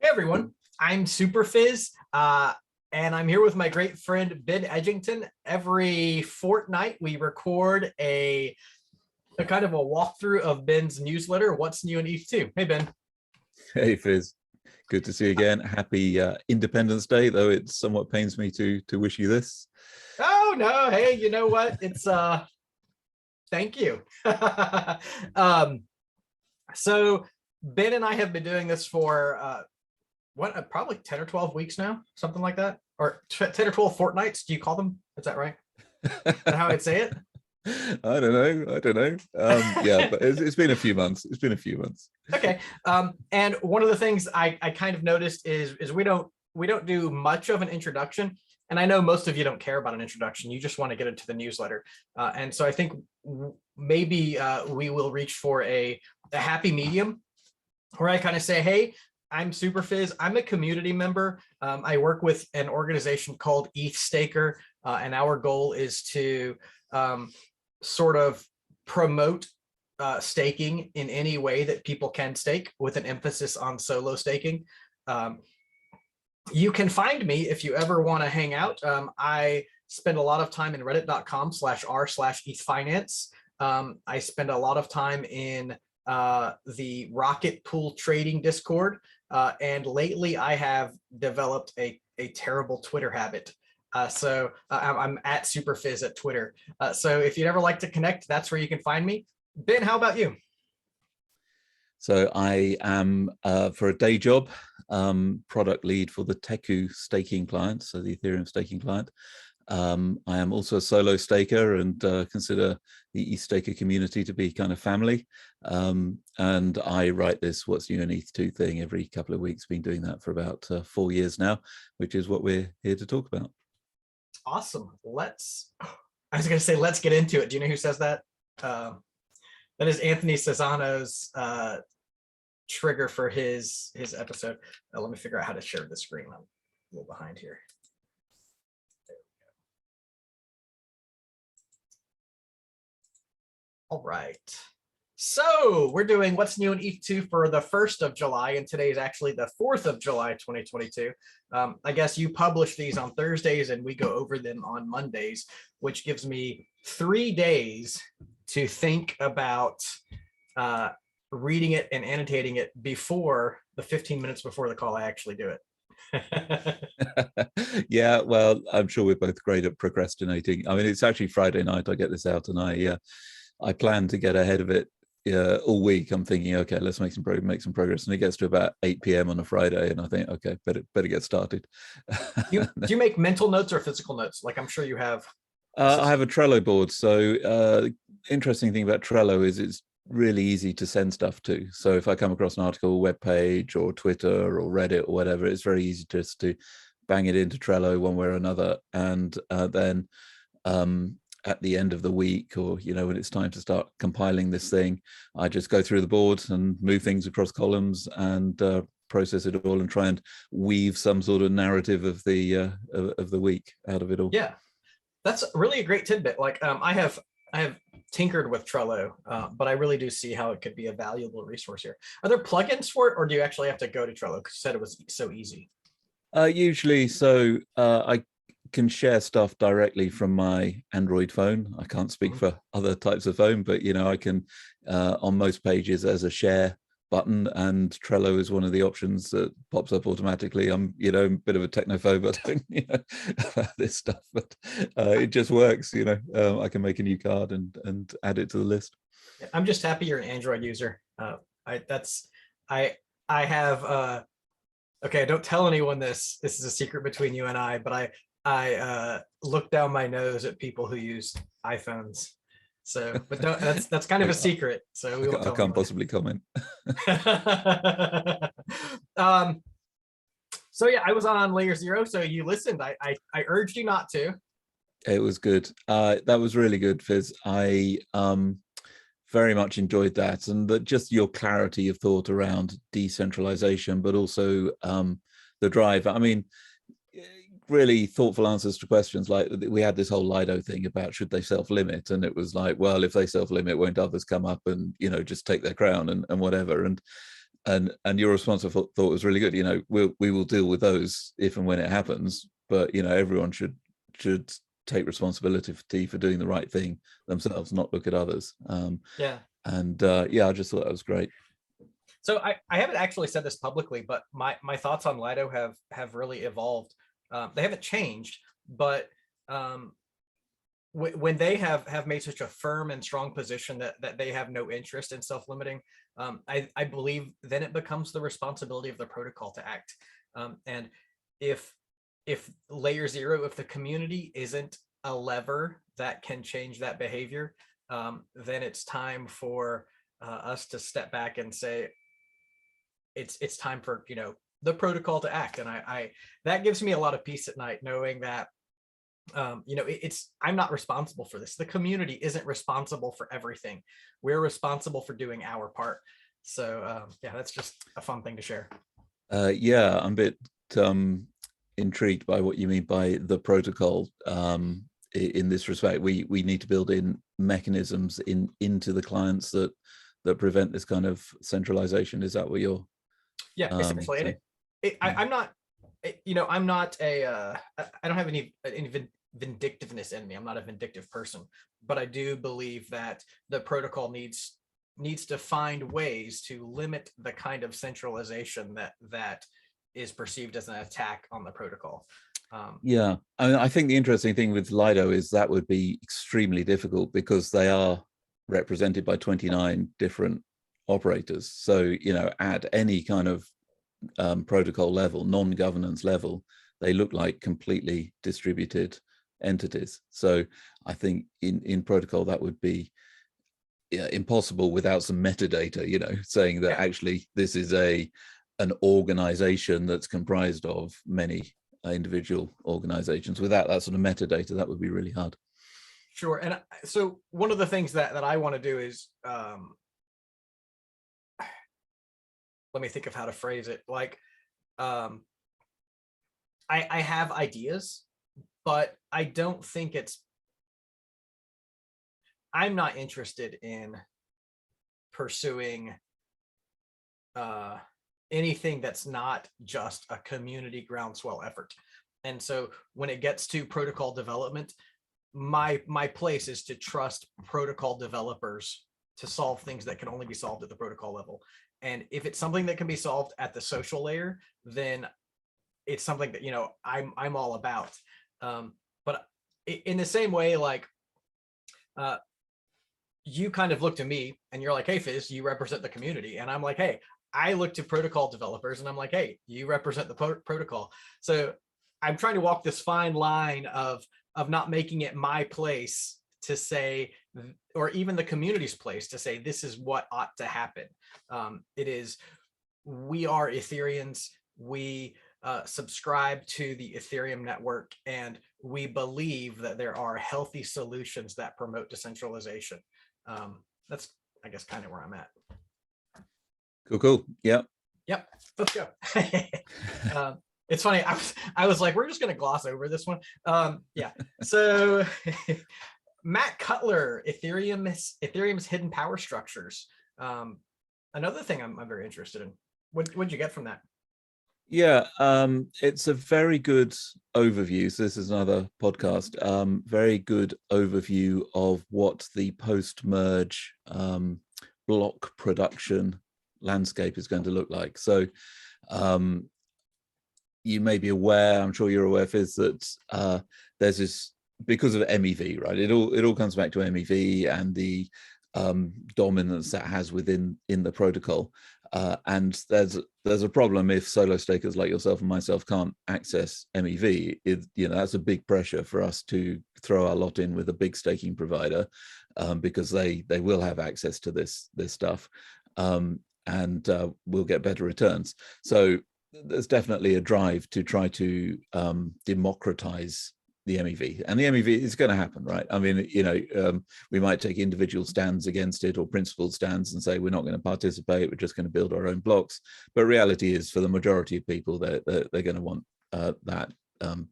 Hey everyone, I'm superphiz, and I'm here with my great friend Ben Edgington. Every fortnight, we record a kind of a walkthrough of Ben's newsletter, What's New in Eth2. Hey Ben. Hey Fizz, good to see you again. Happy Independence Day, though it somewhat pains me to wish you this. Oh no, hey, you know what? It's thank you. So Ben and I have been doing this for probably 10 or 12 weeks now, something like that, or 10 or 12 fortnights. Do you call them? Is that right? Is that how I'd say it? I don't know. Yeah, but it's been a few months. Okay. And one of the things I kind of noticed is we don't do much of an introduction. And I know most of you don't care about an introduction. You just want to get into the newsletter. And so I think maybe we will reach for a happy medium where I kind of say, hey, I'm superphiz. I'm a community member. I work with an organization called Eth2, and our goal is to sort of promote staking in any way that people can stake, with an emphasis on solo staking. You can find me if you ever want to hang out. I spend a lot of time in reddit.com/r/ethfinance. I spend a lot of time in the Rocket Pool trading Discord. And lately I have developed a terrible Twitter habit. So I'm at superphiz at Twitter. So if you'd ever like to connect, that's where you can find me. Ben, how about you? So I am, for a day job, product lead for the Eth2 staking client, so the Ethereum staking client. I am also a solo staker and consider the Eth2 community to be kind of family. And I write this What's New in Eth2 thing every couple of weeks. Been doing that for about 4 years now, which is what we're here to talk about. Awesome. I was going to say, let's get into it. Do you know who says that? That is Anthony Cesano's trigger for his episode. Let me figure out how to share the screen. I'm a little behind here. All right, so we're doing What's New in Eth2 for the 1st of July, and today is actually the 4th of July, 2022. I guess you publish these on Thursdays and we go over them on Mondays, which gives me 3 days to think about reading it and annotating it before the 15 minutes before the call I actually do it. Yeah, well, I'm sure we're both great at procrastinating. I mean, it's actually Friday night I get this out, and I plan to get ahead of it all week. I'm thinking, okay, let's make some progress, and it gets to about 8 p.m. on a Friday, and I think, okay, better get started. Do you make mental notes or physical notes? Like, I'm sure you have. I have a Trello board. So interesting thing about Trello is it's really easy to send stuff to. So if I come across an article, web page, or Twitter or Reddit or whatever, it's very easy just to bang it into Trello one way or another, and then at the end of the week, or when it's time to start compiling this thing, I just go through the board and move things across columns and process it all and try and weave some sort of narrative of the week out of it all. Yeah, that's really a great tidbit. Like, I have tinkered with Trello, but I really do see how it could be a valuable resource here. Are there plugins for it, or do you actually have to go to Trello? Because you said it was so easy. Usually, so I can share stuff directly from my Android phone. I can't speak for other types of phone, but I can on most pages there's a share button, and Trello is one of the options that pops up automatically. I'm a bit of a technophobe, I don't about this stuff, but it just works. I can make a new card and add it to the list. I'm just happy you're an Android user. I have okay, don't tell anyone this is a secret between you and I, but I look down my nose at people who use iPhones. So, but that's kind of a secret. So we won't I can't possibly comment. So yeah, I was on Layer 0. So you listened. I urged you not to. It was good. That was really good, Fizz. I very much enjoyed that, and just your clarity of thought around decentralization, but also the drive. I mean, really thoughtful answers to questions. Like, we had this whole Lido thing about should they self-limit, and it was like, well, if they self-limit, won't others come up and just take their crown and whatever. And And your response I thought was really good. We will deal with those if and when it happens, but everyone should take responsibility for doing the right thing themselves, not look at others. Yeah. And I just thought that was great. So I haven't actually said this publicly, but my thoughts on Lido have really evolved. They haven't changed, but when they have made such a firm and strong position that they have no interest in self-limiting, I believe then it becomes the responsibility of the protocol to act. And if layer 0, if the community isn't a lever that can change that behavior, then it's time for us to step back and say, it's time for the protocol to act. And I that gives me a lot of peace at night, knowing that I'm not responsible for this. The community isn't responsible for everything. We're responsible for doing our part. So that's just a fun thing to share. I'm a bit intrigued by what you mean by the protocol. In this respect, we need to build in mechanisms into the clients that prevent this kind of centralization. Is that what you're? Yeah, essentially. I'm not, I'm not I don't have any vindictiveness in me. I'm not a vindictive person, but I do believe that the protocol needs to find ways to limit the kind of centralization that is perceived as an attack on the protocol. I think the interesting thing with Lido is that would be extremely difficult because they are represented by 29 different operators. So at any kind of protocol level, non-governance level, they look like completely distributed entities. So I think in protocol that would be impossible without some metadata, saying that actually this is an organization that's comprised of many individual organizations. Without that sort of metadata, that would be really hard. Sure. And so one of the things that I want to do is let me think of how to phrase it. Like, I have ideas, but I don't think I'm not interested in pursuing anything that's not just a community groundswell effort. And so when it gets to protocol development, my place is to trust protocol developers to solve things that can only be solved at the protocol level. And if it's something that can be solved at the social layer, then it's something that I'm all about. But in the same way, like you kind of look to me and you're like, hey, Fizz, you represent the community, and I'm like, hey, I look to protocol developers and I'm like, hey, you represent the protocol. So I'm trying to walk this fine line of not making it my place to say, or even the community's place to say, this is what ought to happen. It is, we are Ethereans. We subscribe to the Ethereum network, and we believe that there are healthy solutions that promote decentralization. That's, I guess, kind of where I'm at. Cool. Yep. Let's go. It's funny. I was like, we're just going to gloss over this one. So Matt Cutler, Ethereum's hidden power structures. Another thing I'm very interested in. What'd you get from that? It's a very good overview. So this is another podcast. Very good overview of what the post-merge block production landscape is going to look like. So you may be aware, I'm sure you're aware, Fizz, that there's this, because of MEV, right? It all comes back to MEV and the dominance that has within the protocol. And there's a problem if solo stakers like yourself and myself can't access MEV. That's a big pressure for us to throw our lot in with a big staking provider, because they will have access to this stuff, and we'll get better returns. So there's definitely a drive to try to democratize the MEV, and the MEV is going to happen, right? I mean, we might take individual stands against it or principled stands and say we're not going to participate, we're just going to build our own blocks. But reality is, for the majority of people, they're going to want that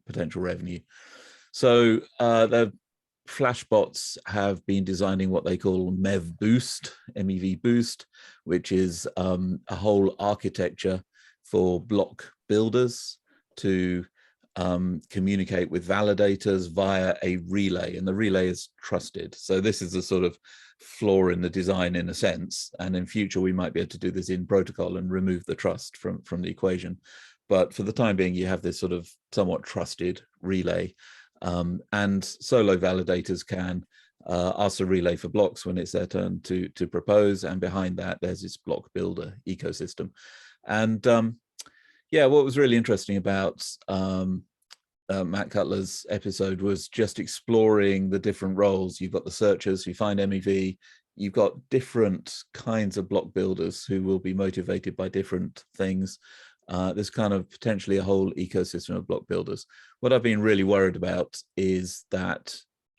potential revenue. So Flashbots have been designing what they call MEV Boost, MEV Boost, which is a whole architecture for block builders to communicate with validators via a relay, and the relay is trusted. So this is a sort of flaw in the design in a sense, and in future we might be able to do this in protocol and remove the trust from the equation. But for the time being, you have this sort of somewhat trusted relay, and solo validators can ask a relay for blocks when it's their turn to propose, and behind that there's this block builder ecosystem. And yeah, what was really interesting about Matt Cutler's episode was just exploring the different roles. You've got the searchers who find MEV, you've got different kinds of block builders who will be motivated by different things. There's kind of potentially a whole ecosystem of block builders. What I've been really worried about is that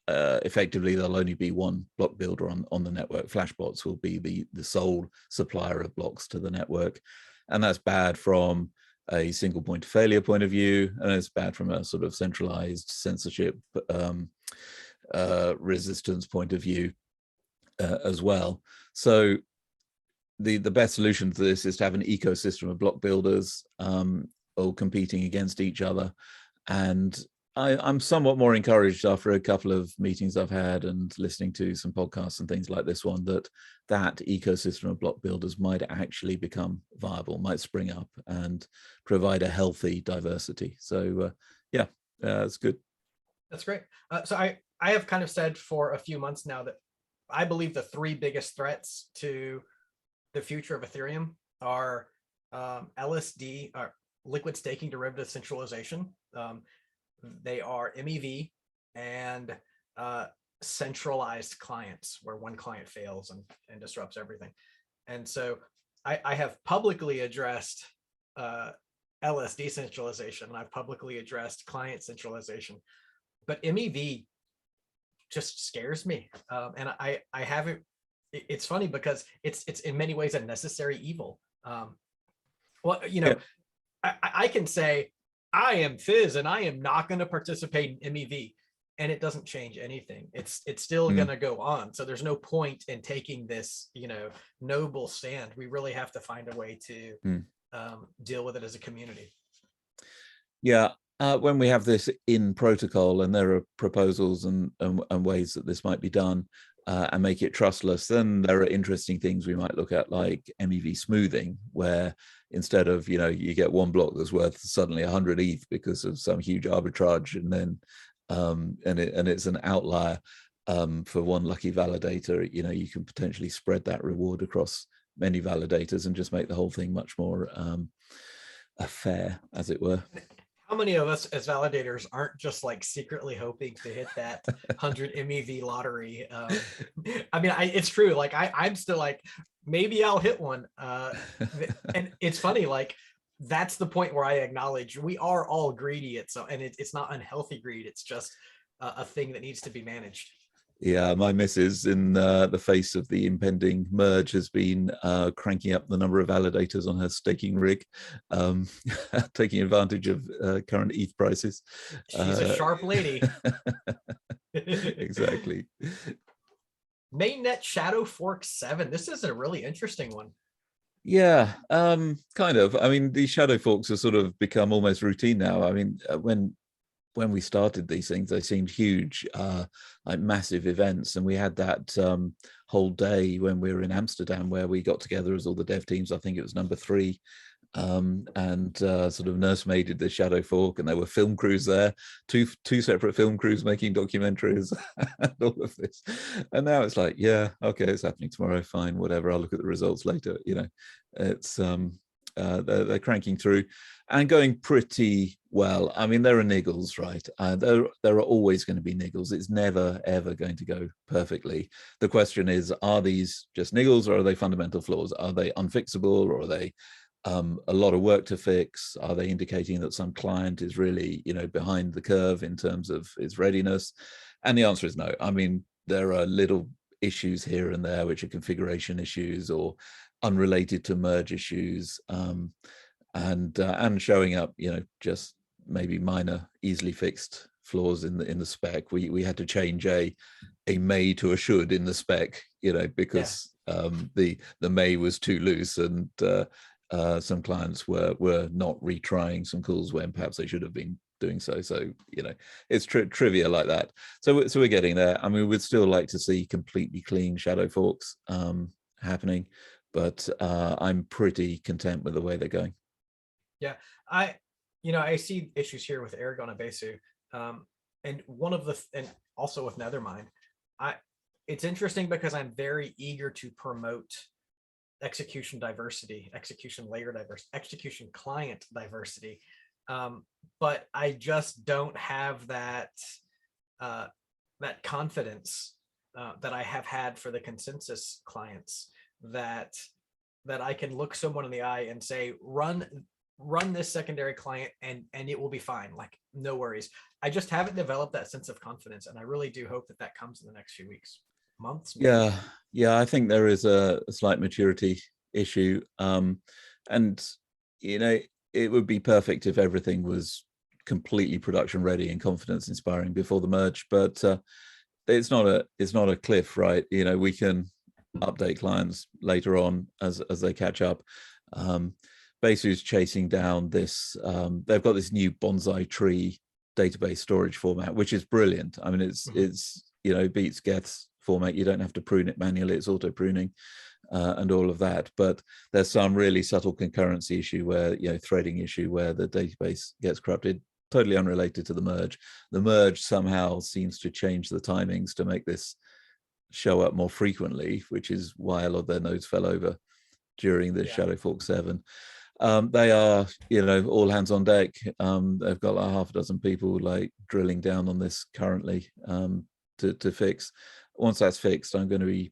effectively there'll only be one block builder on the network. Flashbots will be the sole supplier of blocks to the network. And that's bad from a single point of failure point of view, and it's bad from a sort of centralized censorship resistance point of view as well. So the best solution to this is to have an ecosystem of block builders all competing against each other. And I'm somewhat more encouraged after a couple of meetings I've had and listening to some podcasts and things like this one, that ecosystem of block builders might actually become viable, might spring up and provide a healthy diversity. So yeah, it's good. That's great. So I have kind of said for a few months now that I believe the three biggest threats to the future of Ethereum are LSD, or liquid staking derivative centralization. They are MEV and centralized clients, where one client fails and disrupts everything. And so I have publicly addressed LSD centralization, and I've publicly addressed client centralization, but MEV just scares me. And I haven't, it's funny because it's in many ways a necessary evil. Well, you know, yeah. I can say, I am Fizz and I am not going to participate in MEV, and it doesn't change anything. It's still going to go on. So there's no point in taking this, you know, noble stand. We really have to find a way to deal with it as a community. Yeah. When we have this in protocol and there are proposals and ways that this might be done and make it trustless, then there are interesting things we might look at, like MEV smoothing, where instead of, you know, you get one block that's worth suddenly 100 ETH because of some huge arbitrage, and then and it's an outlier for one lucky validator, you know, you can potentially spread that reward across many validators and just make the whole thing much more fair, as it were. How many of us as validators aren't just like secretly hoping to hit that 100 MEV lottery? I mean, it's true. Like I'm still like, maybe I'll hit one. And it's funny, like that's the point where I acknowledge we are all greedy. And it's not unhealthy greed. It's just a thing that needs to be managed. Yeah, my missus, in the face of the impending merge, has been cranking up the number of validators on her staking rig, taking advantage of current ETH prices. She's a sharp lady. Exactly. Mainnet Shadow Fork 7. This is a really interesting one. Yeah, kind of. I mean, these shadow forks have sort of become almost routine now. I mean, when we started these things, they seemed huge, like massive events. And we had that whole day when we were in Amsterdam where we got together as all the dev teams. I think it was number 3, and sort of nursemaided the shadow fork, and there were film crews there, two separate film crews making documentaries and all of this. And now it's like, yeah, okay, it's happening tomorrow, fine, whatever, I'll look at the results later. You know, it's they're cranking through and going pretty well. I mean, there are niggles, right? There are always going to be niggles. It's never, ever going to go perfectly. The question is, are these just niggles, or are they fundamental flaws? Are they unfixable, or are they a lot of work to fix? Are they indicating that some client is really, you know, behind the curve in terms of its readiness? And the answer is no. I mean, there are little issues here and there which are configuration issues or unrelated to merge issues, and showing up, you know, just maybe minor, easily fixed flaws in the spec. We had to change a may to a should in the spec, because the may was too loose, and some clients were not retrying some calls when perhaps they should have been doing so. So it's trivia like that. So we're getting there. I mean, we'd still like to see completely clean shadow forks happening, but I'm pretty content with the way they're going. Yeah, I see issues here with Aragon and Besu, and and also with Nethermind. It's interesting because I'm very eager to promote execution diversity, execution layer diversity, execution client diversity, but I just don't have that that confidence that I have had for the consensus clients, that I can look someone in the eye and say, run this secondary client and it will be fine, like no worries. I just haven't developed that sense of confidence, and I really do hope that comes in the next few weeks, months, maybe. Yeah, I think there is a slight maturity issue, and it would be perfect if everything was completely production ready and confidence inspiring before the merge, but it's not a cliff, right? We can update clients later on as they catch up. Besu's chasing down this, they've got this new bonsai tree database storage format, which is brilliant. I mean, it's beats Geth's format. You don't have to prune it manually, it's auto pruning and all of that. But there's some really subtle concurrency issue where, threading issue where the database gets corrupted, totally unrelated to the merge. The merge somehow seems to change the timings to make this show up more frequently, which is why a lot of their nodes fell over during the Shadow Fork 7. They are, all hands on deck. They've got like half a dozen people like drilling down on this currently to fix. Once that's fixed, I'm going to be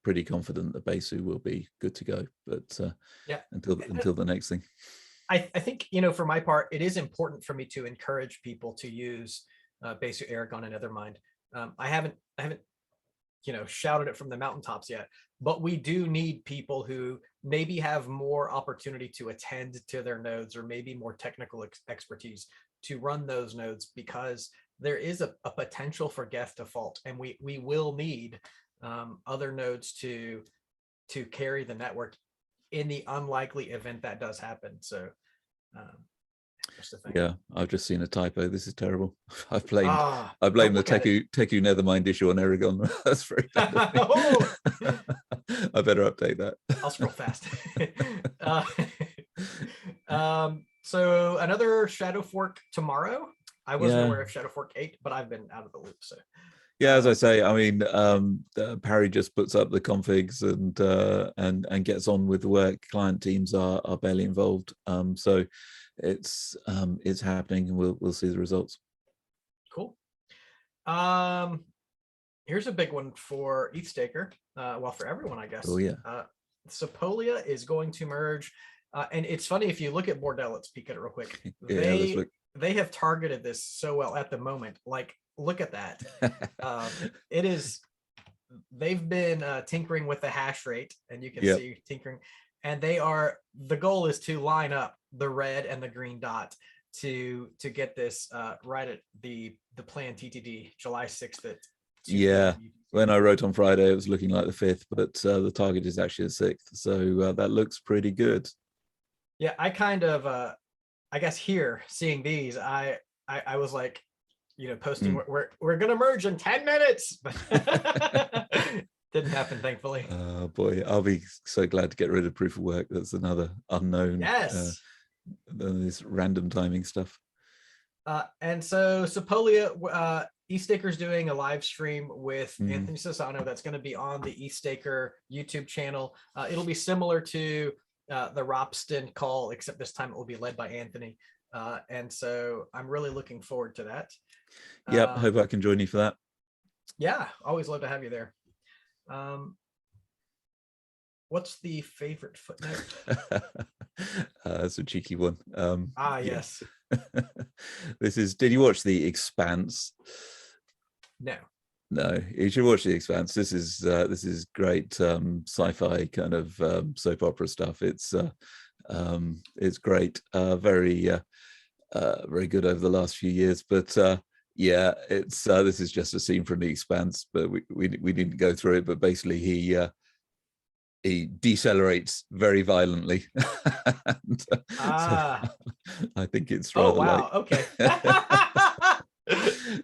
pretty confident that Besu will be good to go. But until the next thing. I think, for my part, it is important for me to encourage people to use Besu, Aragon, and Nethermind. I haven't shouted it from the mountaintops yet, but we do need people who maybe have more opportunity to attend to their nodes, or maybe more technical expertise to run those nodes, because there is a potential for Geth to fault, and we will need other nodes to carry the network in the unlikely event that does happen. So just a thing. Yeah, I've just seen a typo. This is terrible. I blame the Teku Nethermind issue on Aragon. That's very bad. I better update that. I'll scroll fast. So another Shadow Fork tomorrow. I wasn't aware of Shadow Fork 8, but I've been out of the loop. So yeah, as I say, I mean, Parry just puts up the configs and gets on with the work. Client teams are barely involved. So it's happening, and we'll see the results. Cool. Here's a big one for ETHstaker. Well, for everyone, I guess. Oh yeah. Sapolia is going to merge, and it's funny if you look at Bordel. Let's peek at it real quick. They have targeted this so well at the moment. Like, look at that. It is. They've been tinkering with the hash rate, and you can see tinkering. And the goal is to line up the red and the green dot to get this right at the planned TTD July 6th at 2 p.m. When I wrote on Friday, it was looking like the 5th, but the target is actually the 6th. So that looks pretty good. Yeah, I kind of, I guess here, seeing these, I was like, posting, we're going to merge in 10 minutes. Didn't happen, thankfully. Oh boy, I'll be so glad to get rid of proof of work. That's another unknown. Yes. This random timing stuff. And so Sapolia, ETHstaker's doing a live stream with Anthony Sassano. That's going to be on the ETHstaker YouTube channel. It'll be similar to the Ropsten call, except this time it will be led by Anthony. And so I'm really looking forward to that. Yep, hope I can join you for that. Yeah, always love to have you there. What's the favorite footnote? That's a cheeky one. Yes. This is, did you watch The Expanse? No, you should watch The Expanse. This is great sci-fi kind of soap opera stuff. It's great, very good over the last few years. But Yeah, it's this is just a scene from The Expanse, but we didn't go through it. But basically, he decelerates very violently. And, so I think it's Oh, rather wow. like, Okay.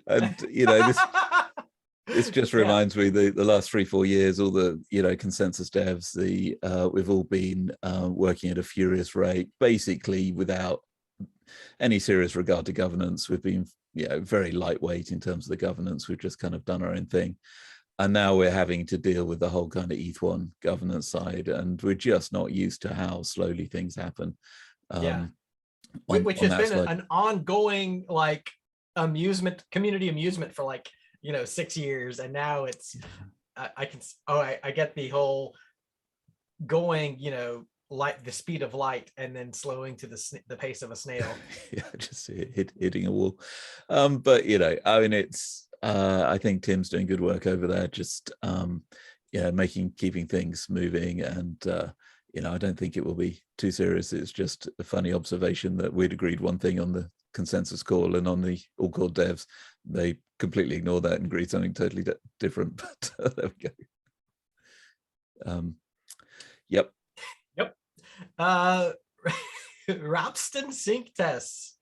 and this just Yeah. reminds me the last 3-4 years, all the consensus devs, we've all been working at a furious rate, basically without any serious regard to governance. We've been very lightweight in terms of the governance. We've just kind of done our own thing. And now we're having to deal with the whole kind of Eth1 governance side, and we're just not used to how slowly things happen. Yeah. on Which has that been slide. an ongoing like community amusement for like 6 years, and now it's I get the whole going light, the speed of light, and then slowing to the pace of a snail. Yeah, just hitting a wall. But I mean, it's I think Tim's doing good work over there, just keeping things moving, and I don't think it will be too serious. It's just a funny observation that we'd agreed one thing on the consensus call, and on the all called devs, they completely ignore that and agreed something totally different. But there we go. Yep. Rapston sync tests.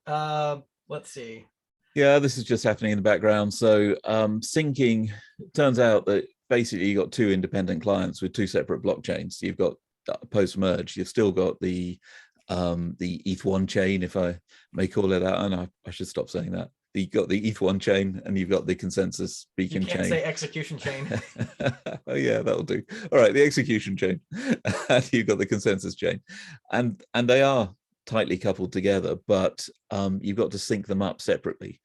Let's see. Yeah, this is just happening in the background. So syncing, turns out that basically you got two independent clients with two separate blockchains. You've got post merge, you've still got the ETH1 chain, if I may call it that, and I should stop saying that. You've got the ETH1 chain, and you've got the consensus beacon chain. You can't say execution chain. Oh yeah, that'll do. All right, the execution chain. And you've got the consensus chain, and they are tightly coupled together, but you've got to sync them up separately.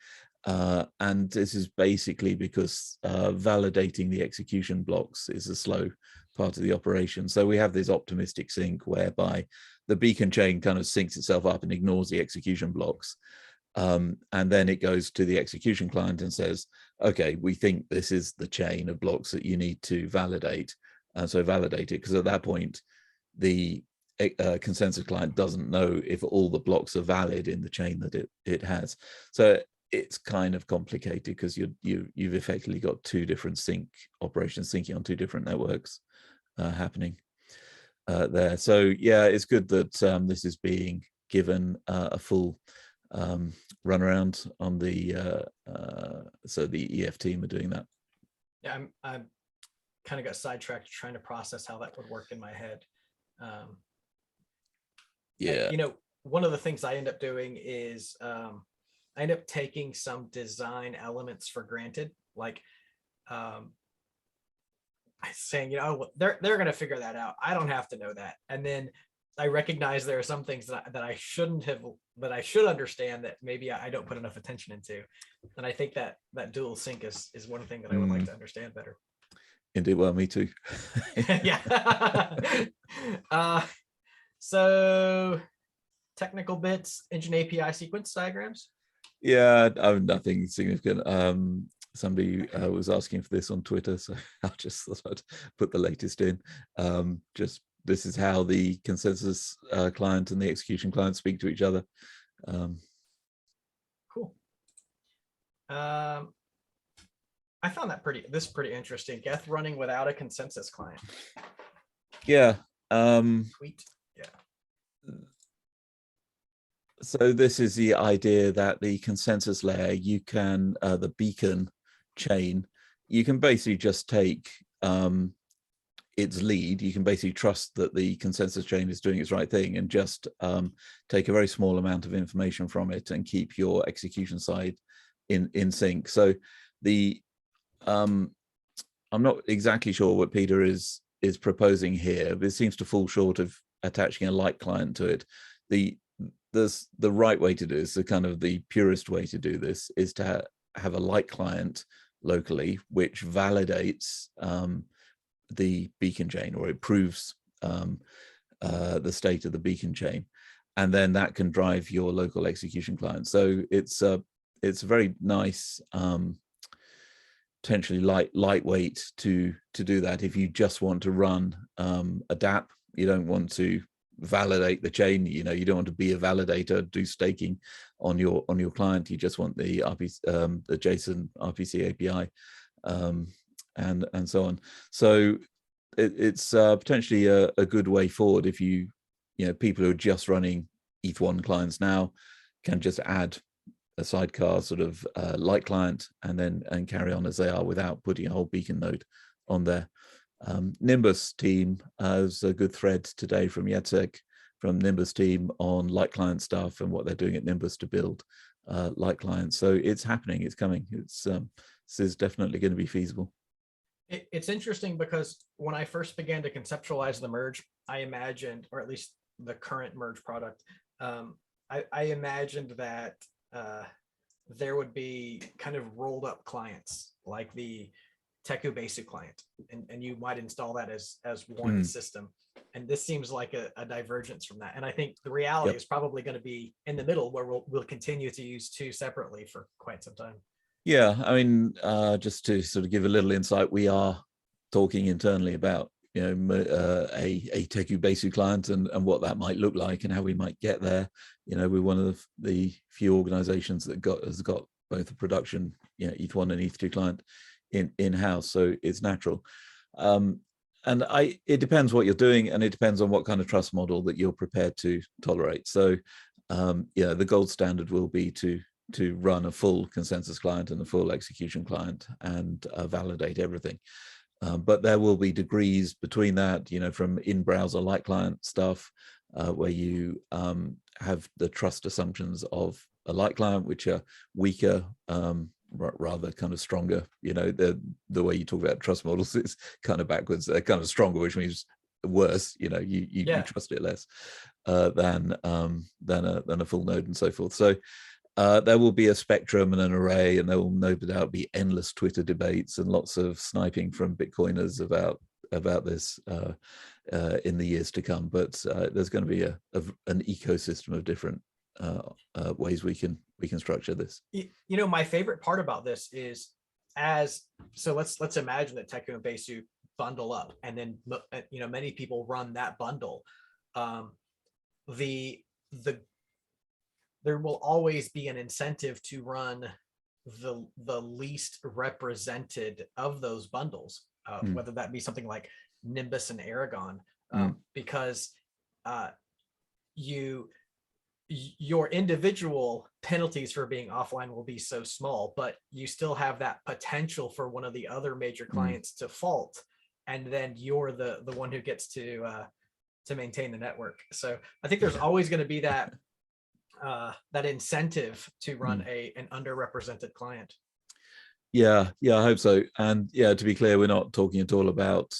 And this is basically because validating the execution blocks is a slow part of the operation. So we have this optimistic sync whereby the beacon chain kind of syncs itself up and ignores the execution blocks. And then it goes to the execution client and says, okay, we think this is the chain of blocks that you need to validate. And so validate it, because at that point, the consensus client doesn't know if all the blocks are valid in the chain that it has. So it's kind of complicated, because you've effectively got two different sync operations syncing on two different networks happening there. So yeah, it's good that this is being given a full run around on the so the EF team are doing that. Yeah, I'm kind of got sidetracked trying to process how that would work in my head. Yeah, one of the things I end up doing is I end up taking some design elements for granted, like saying, they're going to figure that out. I don't have to know that. And then I recognize there are some things that I shouldn't have, that I should understand, that maybe I don't put enough attention into. And I think that dual sync is one thing that I would like to understand better. Indeed. Well, me too. Yeah. So technical bits, engine API sequence diagrams. Yeah, nothing significant. Somebody was asking for this on Twitter, so I just thought I'd put the latest in. Just this is how the consensus client and the execution client speak to each other. Cool. I found that pretty interesting. Geth running without a consensus client. Yeah. Tweet. Yeah. So this is the idea that the consensus layer, you can, the beacon chain, you can basically just take its lead. You can basically trust that the consensus chain is doing its right thing, and just take a very small amount of information from it and keep your execution side in sync. So I'm not exactly sure what Peter is proposing here, but it seems to fall short of attaching a light client to it. The right way to do this, the kind of the purest way to do this, is to have a light client locally, which validates the beacon chain, or it proves the state of the beacon chain, and then that can drive your local execution client. So it's very nice, potentially lightweight to do that if you just want to run a DApp. You don't want to validate the chain. You know, you don't want to be a validator, do staking on your client. You just want the the JSON RPC API, and so on. So it's potentially a good way forward if you know, people who are just running ETH1 clients now can just add a sidecar sort of light client and carry on as they are without putting a whole beacon node on there. Nimbus team has a good thread today from Jacek from Nimbus team on light client stuff and what they're doing at Nimbus to build light clients. So it's happening, it's coming. It's this is definitely going to be feasible. It's interesting because when I first began to conceptualize the merge, I imagined, or at least the current merge product, I imagined that there would be kind of rolled up clients like the Teku basic client, and you might install that as one system. And this seems like a divergence from that. And I think the reality is probably going to be in the middle, where we'll continue to use two separately for quite some time. Yeah, I mean, just to sort of give a little insight, we are talking internally about, you know, a Teku basic client and what that might look like and how we might get there. You know, we're one of the few organizations that has got both a production, you know, ETH1 and ETH2 client in-house, so it's natural. And it depends what you're doing, and it depends on what kind of trust model that you're prepared to tolerate. So yeah, the gold standard will be to run a full consensus client and a full execution client and validate everything. But there will be degrees between that, you know, from in-browser light client stuff, where you have the trust assumptions of a light client, which are weaker, rather kind of stronger. You know, the way you talk about trust models is kind of backwards. They're kind of stronger, which means worse. You know, you trust it less than a full node and so forth. So there will be a spectrum and an array, and there will no doubt be endless Twitter debates and lots of sniping from Bitcoiners about this in the years to come. But there's going to be an ecosystem of different ways we can structure this. You know, my favorite part about this is, let's imagine that Teku and Besu bundle up, and then, you know, many people run that bundle. There will always be an incentive to run the least represented of those bundles, whether that be something like Nimbus and Aragon, because your individual penalties for being offline will be so small, but you still have that potential for one of the other major clients to fault, and then you're the one who gets to maintain the network. So I think there's always going to be that incentive to run an underrepresented client. Yeah, I hope so. And yeah, to be clear, we're not talking at all about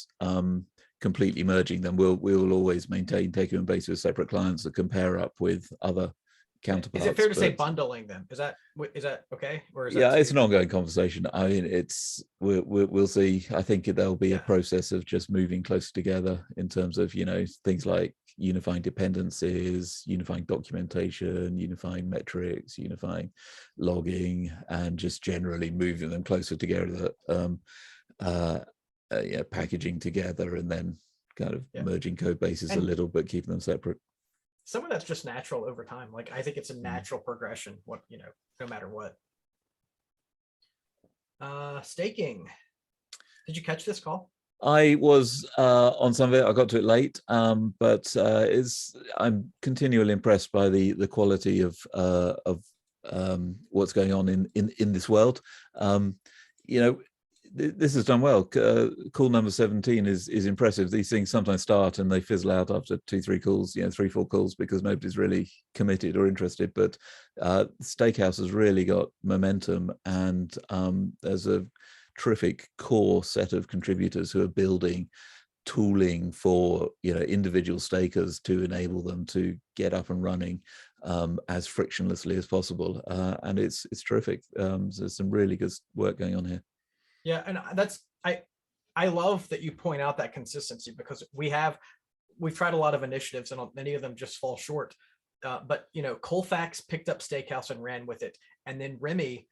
completely merging them. We will always maintain Teku and Besu as separate clients that compare up with other counterparts. Is it fair to say bundling them? Is that okay? Or is it's an ongoing conversation. I mean, we'll see. I think there'll be a process of just moving closer together in terms of, you know, things like unifying dependencies, unifying documentation, unifying metrics, unifying logging, and just generally moving them closer together. Packaging together, and then kind of merging code bases a little, but keeping them separate. Some of that's just natural over time. Like, I think it's a natural progression, no matter what. Staking. Did you catch this call? I was on some of it. I got to it late, but I'm continually impressed by the quality of what's going on in this world. You know, this has done well. Call number 17 is impressive. These things sometimes start and they fizzle out after 2-3 calls, 3-4 calls, because nobody's really committed or interested. But Stakehouse has really got momentum, and there's a terrific core set of contributors who are building tooling for individual stakers to enable them to get up and running as frictionlessly as possible, and it's terrific. There's some really good work going on here. Yeah, and I love that you point out that consistency, because we've tried a lot of initiatives and many of them just fall short. But Colfax picked up Stakehouse and ran with it, and then Remy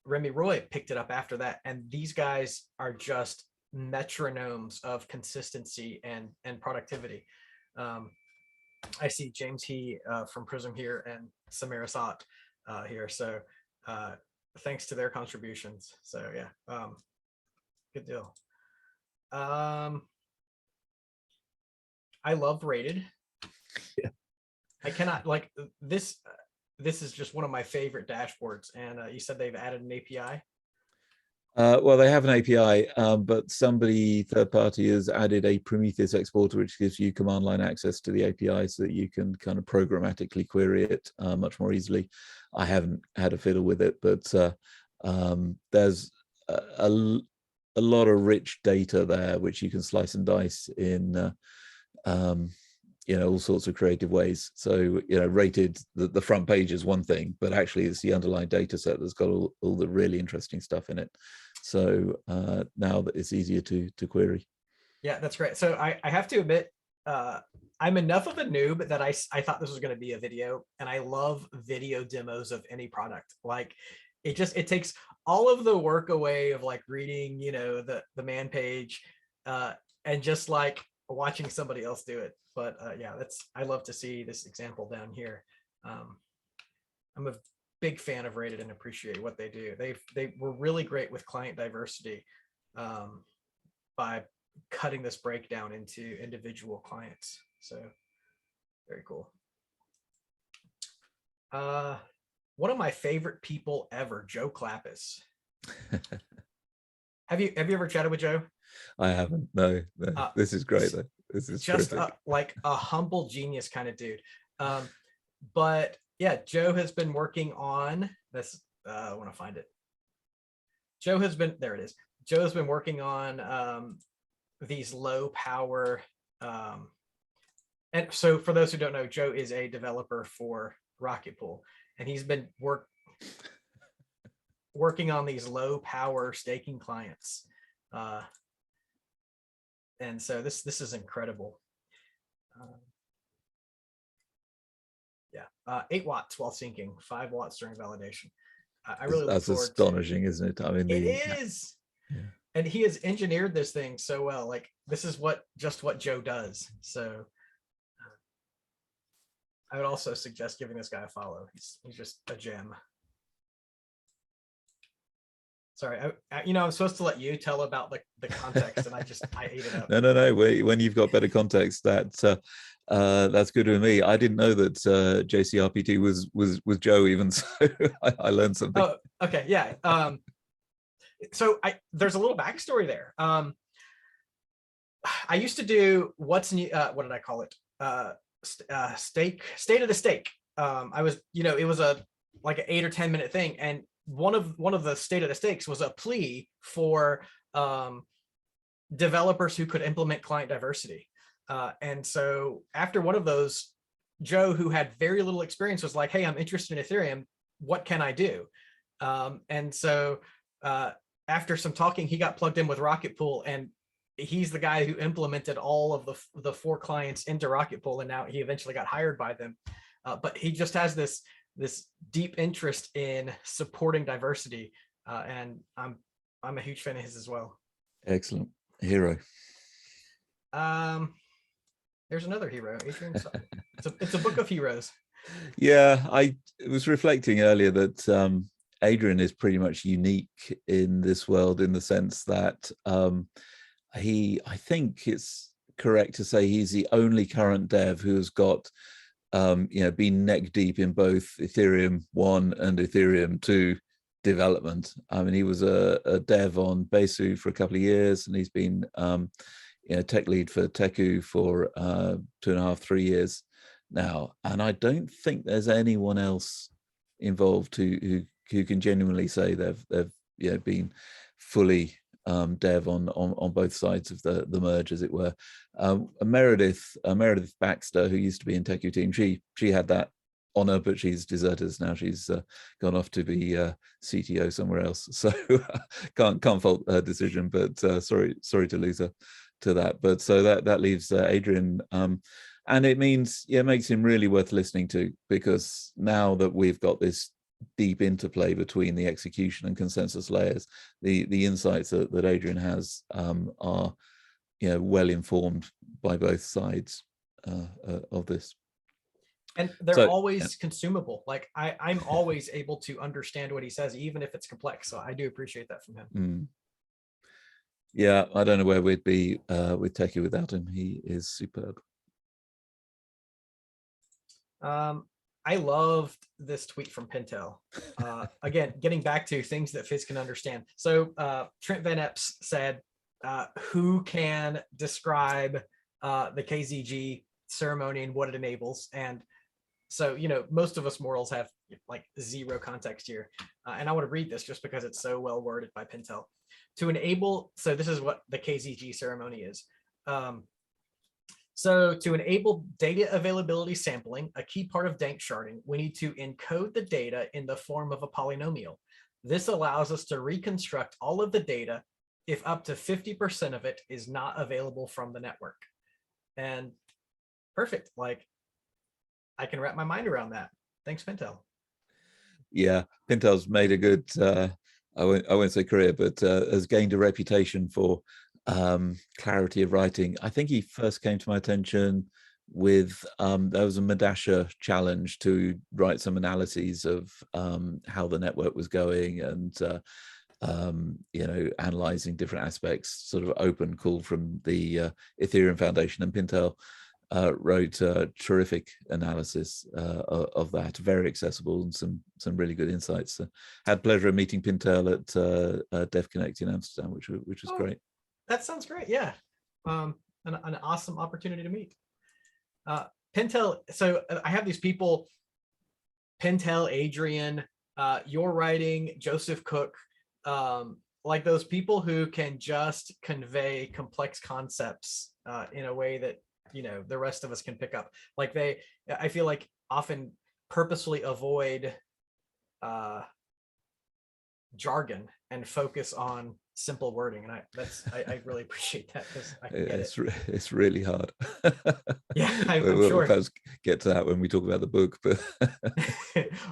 Roy picked it up after that, and these guys are just metronomes of consistency and productivity. I see James He from Prism here and Samira Sat here. So thanks to their contributions. So yeah, good deal. I love Rated. Yeah. I cannot like this. This is just one of my favorite dashboards. And you said they've added an API. Well, they have an API, but somebody third party has added a Prometheus exporter, which gives you command line access to the API so that you can kind of programmatically query it much more easily. I haven't had a fiddle with it, but there's a lot of rich data there, which you can slice and dice in all sorts of creative ways. So, Rated, the front page is one thing, but actually it's the underlying data set that's got all the really interesting stuff in it. So now that it's easier to query. Yeah, that's great. So I have to admit, I'm enough of a noob that I thought this was going to be a video, and I love video demos of any product. Like it takes all of the work away of like reading, the man page and just like watching somebody else do it. But yeah, I love to see this example down here. I'm a big fan of Rated and appreciate what they do. They were really great with client diversity by cutting this breakdown into individual clients. So very cool. One of my favorite people ever, Joe Clappis. Have you ever chatted with Joe? I haven't. No. This is great though. This is just like a humble genius kind of dude. But yeah, Joe has been working on this. I want to find it. There it is. Joe has been working on these low power. And so for those who don't know, Joe is a developer for Rocket Pool, and he's been working on these low power staking clients. And so this is incredible. 8 watts while syncing, 5 watts during validation. I really that's astonishing, isn't it? I mean, it is. Yeah. And he has engineered this thing so well. Like this is just what Joe does. So I would also suggest giving this guy a follow. He's just a gem. Sorry, I'm supposed to let you tell about the context, and I ate it up. No. When you've got better context, that's good with me. I didn't know that JCRPT was Joe even, so I learned something. Oh, okay, yeah. So there's a little backstory there. I used to do what's new. What did I call it? State of the stake. I was, it was like an 8 or 10 minute thing, and one of the state of the stakes was a plea for developers who could implement client diversity. And so after one of those, Joe, who had very little experience, was like, hey, I'm interested in Ethereum. What can I do? And so after some talking, he got plugged in with Rocket Pool, and he's the guy who implemented all of the 4 clients into Rocket Pool, and now he eventually got hired by them. But he just has this deep interest in supporting diversity, and I'm a huge fan of his as well. Excellent. Hero. There's another hero, Adrian. It's a book of heroes. Yeah, I was reflecting earlier that Adrian is pretty much unique in this world, in the sense that I think it's correct to say he's the only current dev who has got been neck deep in both Ethereum 1 and Ethereum 2 development. I mean, he was a dev on Besu for a couple of years, and he's been tech lead for Teku for 2.5, 3 years now. And I don't think there's anyone else involved who can genuinely say they've been fully dev on both sides of the merge, as it were. Meredith Baxter, who used to be in Teku team, she had that honor, but she's deserted us now. She's gone off to be CTO somewhere else, so can't fault her decision. But sorry to lose her to that. But so that leaves Adrian, and it makes him really worth listening to, because now that we've got this deep interplay between the execution and consensus layers, the insights that Adrian has are well informed by both sides of this. And they're So always consumable. Like I'm always able to understand what he says, even if it's complex. So I do appreciate that from him. Yeah, I don't know where we'd be with Techie without him. He is superb. I loved this tweet from Pintel. Again, getting back to things that Fizz can understand. So Trent Van Epps said, who can describe the KZG ceremony and what it enables? And so, you know, most of us mortals have like zero context here. And I want to read this just because it's so well worded by Pintel. To enable, so this is what the KZG ceremony is. So to enable data availability sampling, a key part of dank sharding, we need to encode the data in the form of a polynomial. This allows us to reconstruct all of the data if up to 50% of it is not available from the network. And perfect, like I can wrap my mind around that. Thanks, Pintel. Yeah, Pintel's made a good, I won't say career, but has gained a reputation for clarity of writing. I think he first came to my attention with, there was a Madasha challenge to write some analyses of how the network was going and, you know, analyzing different aspects, sort of open call from the Ethereum Foundation, and Pintel wrote a terrific analysis of that, very accessible and some really good insights. Had pleasure of meeting Pintel at Dev Connect in Amsterdam, which was great. That sounds great. Yeah, an awesome opportunity to meet. Pintel. So I have these people: Pintel, Adrian, your writing, Joseph Cook, like those people who can just convey complex concepts in a way that, you know, the rest of us can pick up. Like I feel like often purposely avoid jargon and focus on simple wording, and I really appreciate that because I can get it. It's really hard. Yeah, I'm we'll sure. perhaps get to that when we talk about the book, but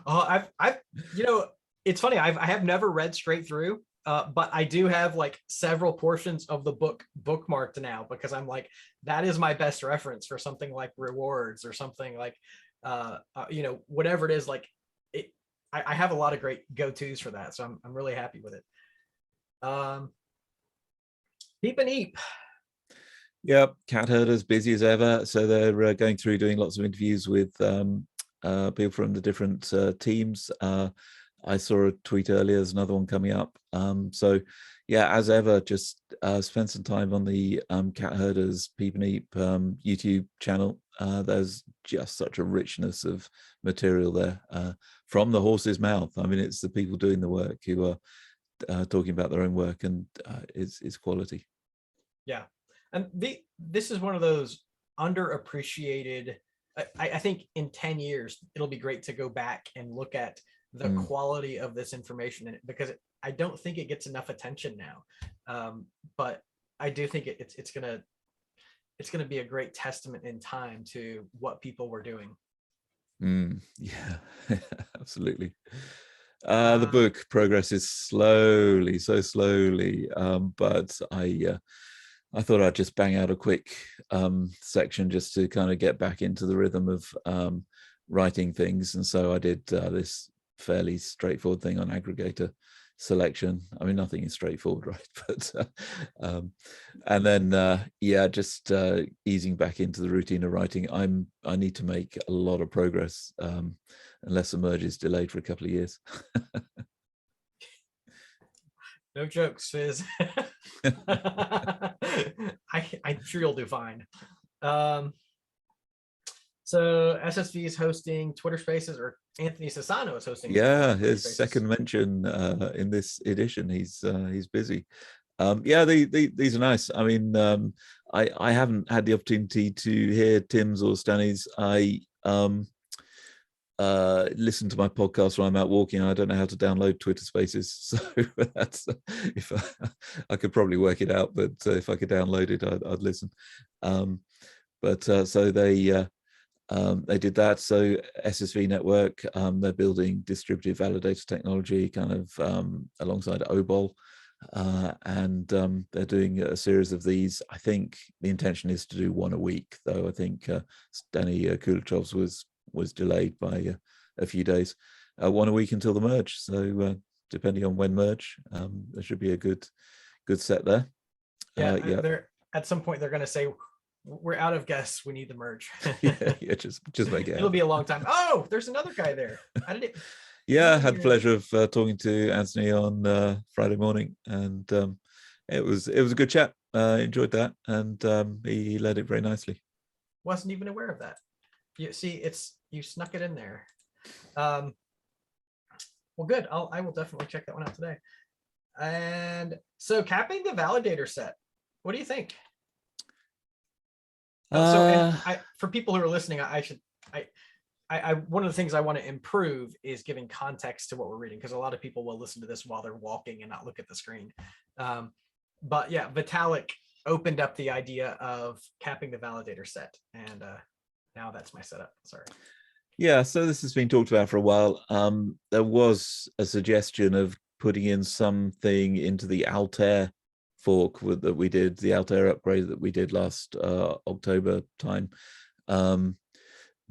oh, I've you know, it's funny, I have never read straight through, but I do have like several portions of the book bookmarked now because I'm like, that is my best reference for something like rewards or something like, you know, whatever it is. Like it, I have a lot of great go-tos for that, so I'm really happy with it. Peep and Eep. Yeah, Cat Herders busy as ever. So they're going through doing lots of interviews with people from the different teams. I saw a tweet earlier, there's another one coming up. So yeah, as ever, just spend some time on the Cat Herders Peep and Eep YouTube channel. There's just such a richness of material there from the horse's mouth. I mean, it's the people doing the work who are talking about their own work, and it's quality. Yeah, and this is one of those underappreciated. I think in 10 years it'll be great to go back and look at the quality of this information in it, because I don't think it gets enough attention now. But I do think it's gonna be a great testament in time to what people were doing. Yeah, absolutely. The book progresses slowly, so slowly, but I thought I'd just bang out a quick section just to kind of get back into the rhythm of writing things. And so I did this fairly straightforward thing on aggregator selection. I mean, nothing is straightforward, right? But and then yeah, just easing back into the routine of writing. I need to make a lot of progress unless the merge is delayed for a couple of years. No jokes, Fizz. I'm sure you'll do fine. So SSV is hosting Twitter Spaces, or Anthony Sassano is hosting. Yeah, his second mention in this edition. He's busy. Yeah, these are nice. I mean, I haven't had the opportunity to hear Tim's or Stanny's. I listen to my podcast when I'm out walking. I don't know how to download Twitter Spaces, so that's if I could probably work it out, but if I could download it, I'd listen. But so they did that. So SSV Network, they're building distributed validator technology kind of alongside OBOL. And they're doing a series of these. I think the intention is to do one a week, though. I think Danny Kulichov's was was delayed by a few days, 1 week until the merge. So depending on when merge, there should be a good set there. Yeah, Yeah. they're at some point they're going to say, we're out of guests, we need the merge. yeah, just make it It'll happen. be a long time. Oh, there's another guy there. How did it? Yeah, I had the pleasure of talking to Anthony on Friday morning, and it was a good chat. Enjoyed that, and he led it very nicely. Wasn't even aware of that. You see, you snuck it in there. Well, good. I will definitely check that one out today. And so, capping the validator set. What do you think? For people who are listening, one of the things I want to improve is giving context to what we're reading, because a lot of people will listen to this while they're walking and not look at the screen. But yeah, Vitalik opened up the idea of capping the validator set, and now that's my setup. Sorry. Yeah, so this has been talked about for a while. There was a suggestion of putting in something into the Altair fork that we did, the Altair upgrade that we did last October time,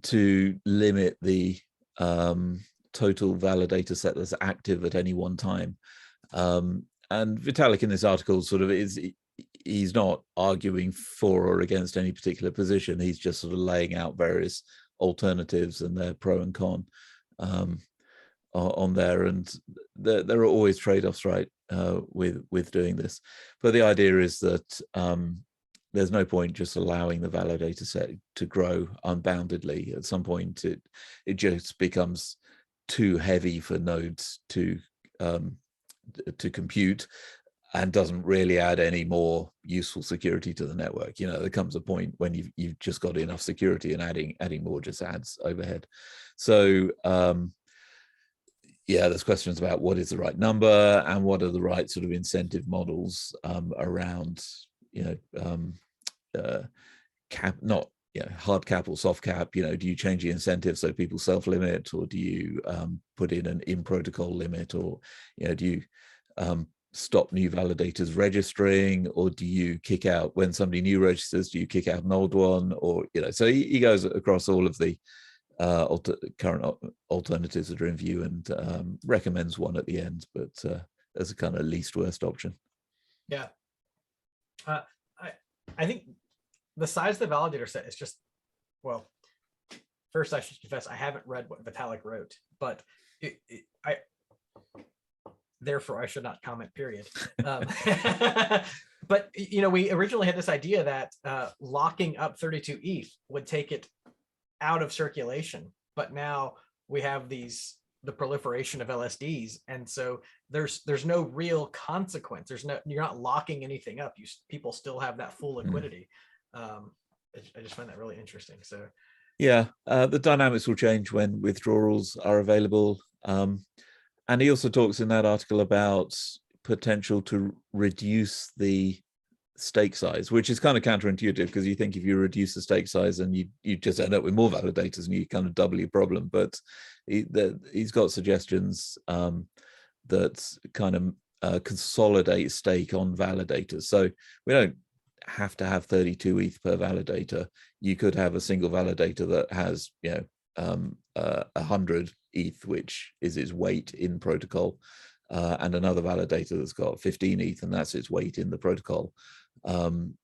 to limit the total validator set that's active at any one time. And Vitalik in this article sort of he's not arguing for or against any particular position. He's just sort of laying out various alternatives and their pro and con on there, and there are always trade-offs, right, with doing this. But the idea is that there's no point just allowing the validator set to grow unboundedly. At some point it just becomes too heavy for nodes to compute, and doesn't really add any more useful security to the network. You know, there comes a point when you've just got enough security, and adding more just adds overhead. So yeah, there's questions about what is the right number and what are the right sort of incentive models around, cap, not hard cap or soft cap. Do you change the incentive so people self-limit, or do you put in an in-protocol limit, or do you stop new validators registering, or do you kick out when somebody new registers? Do you kick out an old one? Or so he goes across all of the current alternatives that are in view, and recommends one at the end, but as a kind of least worst option. Yeah, I think the size of the validator set is just, well, first I should confess I haven't read what Vitalik wrote, but therefore I should not comment, period. But we originally had this idea that locking up 32 ETH would take it out of circulation, but now we have the proliferation of LSDs, and so there's no real consequence. You're not locking anything up. People still have that full liquidity. I just find that really interesting. So yeah, the dynamics will change when withdrawals are available. And he also talks in that article about potential to reduce the stake size, which is kind of counterintuitive, because you think if you reduce the stake size and you just end up with more validators and you kind of double your problem. But he's got suggestions that kind of consolidate stake on validators. So we don't have to have 32 ETH per validator. You could have a single validator that has 100 ETH, which is its weight in protocol, and another validator that's got 15 ETH, and that's its weight in the protocol. And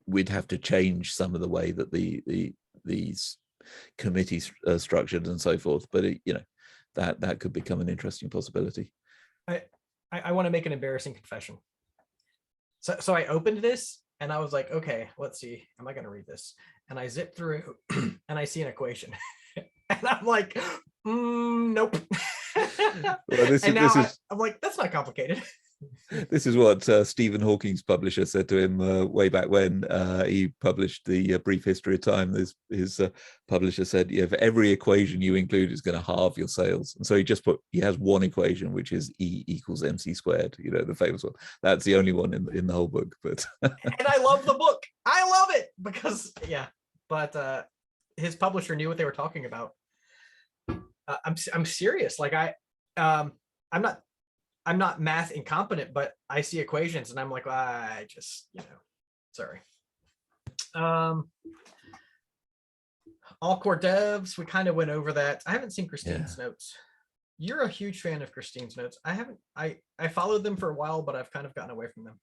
we'd have to change some of the way that these committees are structured and so forth. But that could become an interesting possibility. I want to make an embarrassing confession. So I opened this and I was like, okay, let's see, am I going to read this? And I zip through and I see an equation, and I'm like, nope. Well, I'm like, that's not complicated. This is what Stephen Hawking's publisher said to him way back when he published the Brief History of Time. His publisher said, for every equation you include is going to halve your sales. And so he has one equation, which is E equals MC squared, the famous one. That's the only one in the whole book. But and I love the book. I love it because, but his publisher knew what they were talking about. I'm serious. Like I'm not math incompetent, but I see equations and I'm like, I just, sorry. all core devs, we kind of went over that. I haven't seen Christine's Yeah. notes. You're a huge fan of Christine's notes. I haven't. I followed them for a while, but I've kind of gotten away from them.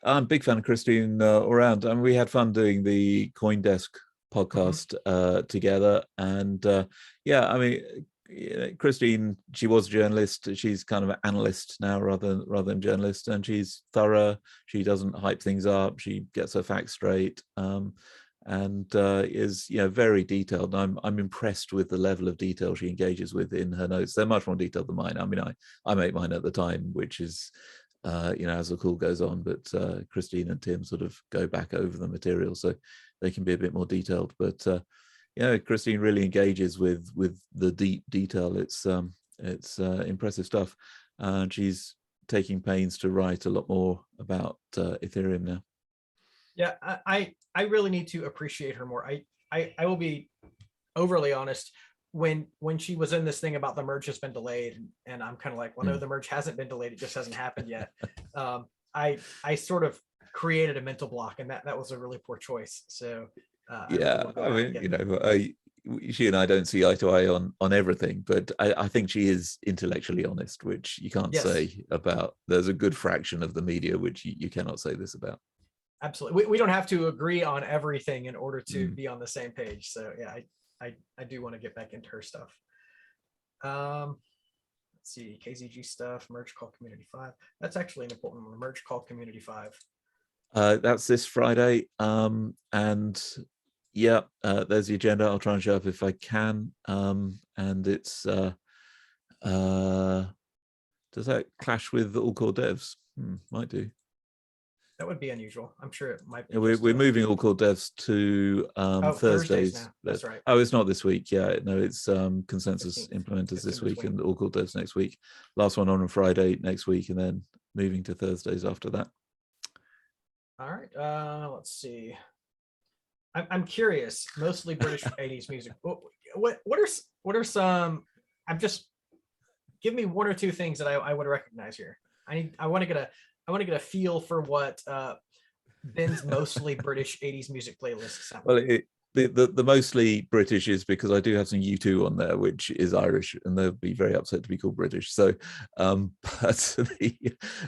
I'm a big fan of Christine around, and we had fun doing the CoinDesk podcast together. And yeah, I mean, Christine, she was a journalist. She's kind of an analyst now rather than journalist, and she's thorough. She doesn't hype things up. She gets her facts straight, and is very detailed. And I'm impressed with the level of detail she engages with in her notes. They're much more detailed than mine. I mean, I make mine at the time, which is as the call goes on, but Christine and Tim sort of go back over the material, so they can be a bit more detailed. But Christine really engages with the deep detail. It's impressive stuff, and she's taking pains to write a lot more about Ethereum now. Yeah, I really need to appreciate her more. I will be overly honest. When she was in this thing about the merge has been delayed, and I'm kind of like, well, no, the merge hasn't been delayed. It just hasn't happened yet. I sort of created a mental block, and that was a really poor choice. So yeah, I mean, she and I don't see eye to eye on everything, but I think she is intellectually honest, which you can't say about. There's a good fraction of the media which you cannot say this about. Absolutely, we don't have to agree on everything in order to be on the same page. So yeah, I do want to get back into her stuff. Let's see, KZG stuff, merge call community 5. That's actually an important one. Merge call community 5. That's this Friday. And yeah, there's the agenda. I'll try and show up if I can. And it's does that clash with all core devs? Might do. That would be unusual. I'm sure it might be. We're moving all core devs to Thursdays now. That's right. Oh, it's not this week. Yeah, no, it's consensus 15th. Implementers this week and all core devs next week. Last one on Friday next week, and then moving to Thursdays after that. All right. Let's see. I'm curious. Mostly British 80s music. What are some? Give me one or two things that I would recognize here. I want to get a feel for what Ben's mostly British 80s music playlist sound. Well, the mostly British is because I do have some U2 on there, which is Irish, and they'll be very upset to be called British. So, but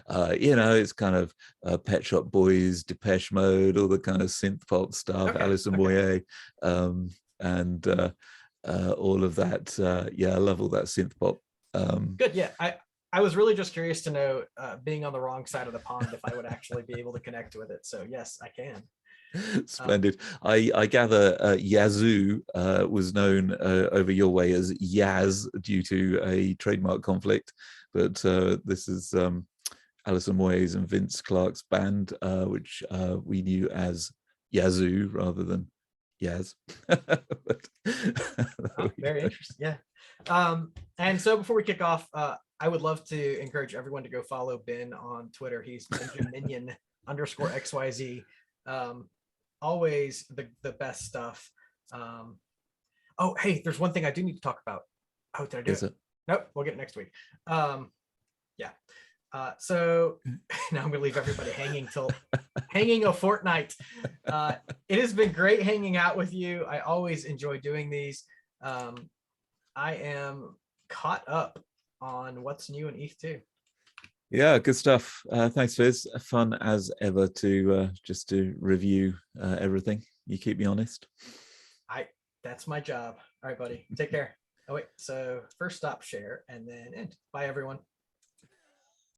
it's kind of Pet Shop Boys, Depeche Mode, all the kind of synth pop stuff, Alison Moyet, and all of that. I love all that synth pop. Good, yeah. I was really just curious to know, being on the wrong side of the pond, if I would actually be able to connect with it. So yes, I can. Splendid. I gather Yazoo was known over your way as Yaz due to a trademark conflict, but this is Alison Moyes and Vince Clarke's band, which we knew as Yazoo rather than Yaz. Very interesting. Yeah. And so before we kick off, I would love to encourage everyone to go follow Ben on Twitter. He's Benjamin_XYZ. Always the best stuff. Oh, hey, there's one thing I do need to talk about. Oh, did I do it? Nope, we'll get it next week. Yeah. So now I'm gonna leave everybody hanging a fortnight. It has been great hanging out with you. I always enjoy doing these. I am caught up on what's new in Eth2. Yeah, good stuff. Thanks, Fizz. Fun as ever to just to review everything. You keep me honest. That's my job. All right, buddy. Take care. Oh wait. So first stop, share, and then end. Bye, everyone.